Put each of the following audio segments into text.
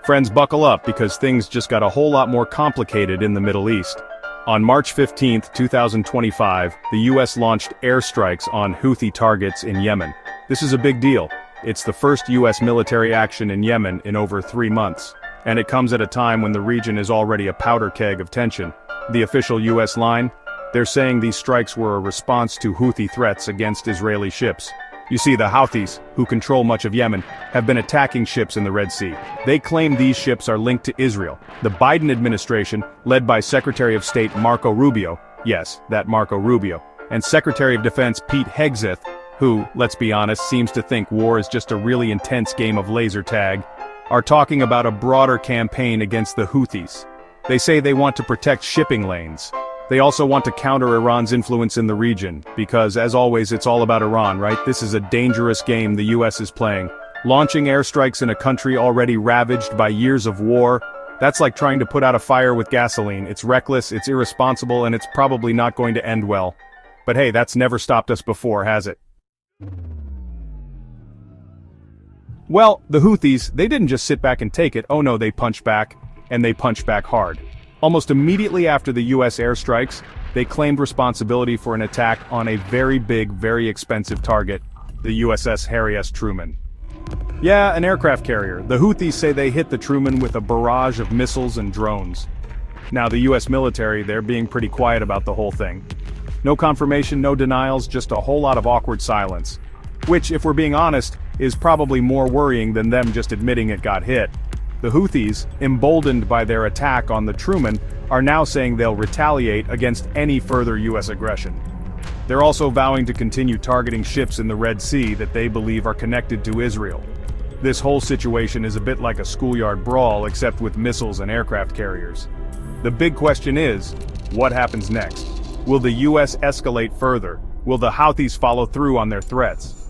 Friends, buckle up because things just got a whole lot more complicated in the Middle East. On March 15, 2025, the US launched airstrikes on Houthi targets in Yemen. This is a big deal. It's the first US military action in Yemen in over 3 months. And it comes at a time when the region is already a powder keg of tension. The official US line? They're saying these strikes were a response to Houthi threats against Israeli ships. You see, the Houthis, who control much of Yemen, have been attacking ships in the Red Sea. They claim these ships are linked to Israel. The Biden administration, led by Secretary of State Marco Rubio, yes, that Marco Rubio, and Secretary of Defense Pete Hegseth, who, let's be honest, seems to think war is just a really intense game of laser tag, are talking about a broader campaign against the Houthis. They say they want to protect shipping lanes. They also want to counter Iran's influence in the region, because as always it's all about Iran, right? This is a dangerous game the US is playing. Launching airstrikes in a country already ravaged by years of war, that's like trying to put out a fire with gasoline. It's reckless, it's irresponsible, and it's probably not going to end well. But hey, that's never stopped us before, has it? Well, the Houthis, they didn't just sit back and take it. Oh no, they punched back, and they punched back hard. Almost immediately after the US airstrikes, they claimed responsibility for an attack on a very big, very expensive target, the USS Harry S. Truman. Yeah, an aircraft carrier. The Houthis say they hit the Truman with a barrage of missiles and drones. Now the US military, they're being pretty quiet about the whole thing. No confirmation, no denials, just a whole lot of awkward silence. Which, if we're being honest, is probably more worrying than them just admitting it got hit. The Houthis, emboldened by their attack on the Truman, are now saying they'll retaliate against any further US aggression. They're also vowing to continue targeting ships in the Red Sea that they believe are connected to Israel. This whole situation is a bit like a schoolyard brawl except with missiles and aircraft carriers. The big question is, what happens next? Will the US escalate further? Will the Houthis follow through on their threats?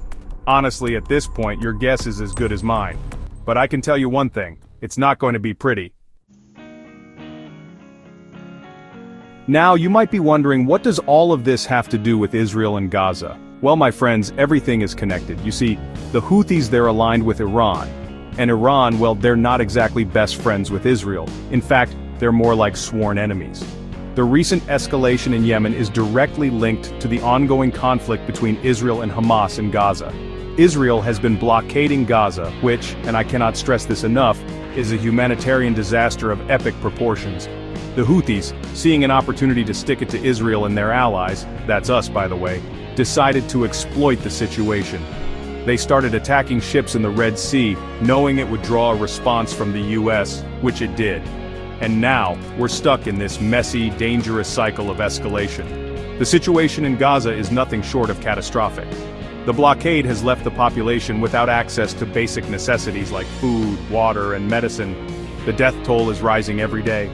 Honestly, at this point, your guess is as good as mine. But I can tell you one thing. It's not going to be pretty. Now, you might be wondering, what does all of this have to do with Israel and Gaza? Well, my friends, everything is connected. You see, the Houthis, they're aligned with Iran. And Iran, well, they're not exactly best friends with Israel. In fact, they're more like sworn enemies. The recent escalation in Yemen is directly linked to the ongoing conflict between Israel and Hamas in Gaza. Israel has been blockading Gaza, which, and I cannot stress this enough, is a humanitarian disaster of epic proportions. The Houthis, seeing an opportunity to stick it to Israel and their allies, that's us by the way, decided to exploit the situation. They started attacking ships in the Red Sea, knowing it would draw a response from the US, which it did. And now, we're stuck in this messy, dangerous cycle of escalation. The situation in Gaza is nothing short of catastrophic. The blockade has left the population without access to basic necessities like food, water, and medicine. The death toll is rising every day,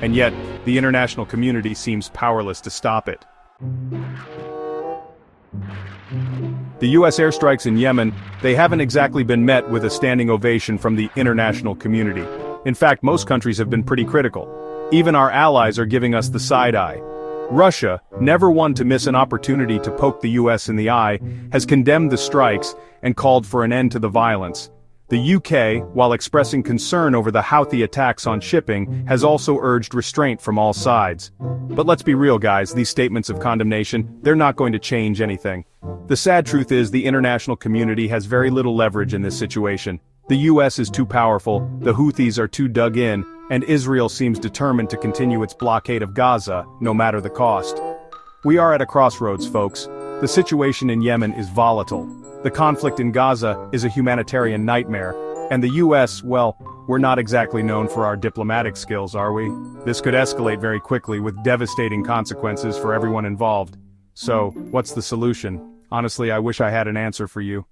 and yet, the international community seems powerless to stop it. The US airstrikes in Yemen, they haven't exactly been met with a standing ovation from the international community. In fact, most countries have been pretty critical. Even our allies are giving us the side eye. Russia, never one to miss an opportunity to poke the US in the eye, has condemned the strikes and called for an end to the violence. The UK, while expressing concern over the Houthi attacks on shipping, has also urged restraint from all sides. But let's be real guys, these statements of condemnation, they're not going to change anything. The sad truth is the international community has very little leverage in this situation. The US is too powerful, the Houthis are too dug in, and Israel seems determined to continue its blockade of Gaza, no matter the cost. We are at a crossroads, folks. The situation in Yemen is volatile. The conflict in Gaza is a humanitarian nightmare. And the US, well, we're not exactly known for our diplomatic skills, are we? This could escalate very quickly with devastating consequences for everyone involved. So, what's the solution? Honestly, I wish I had an answer for you.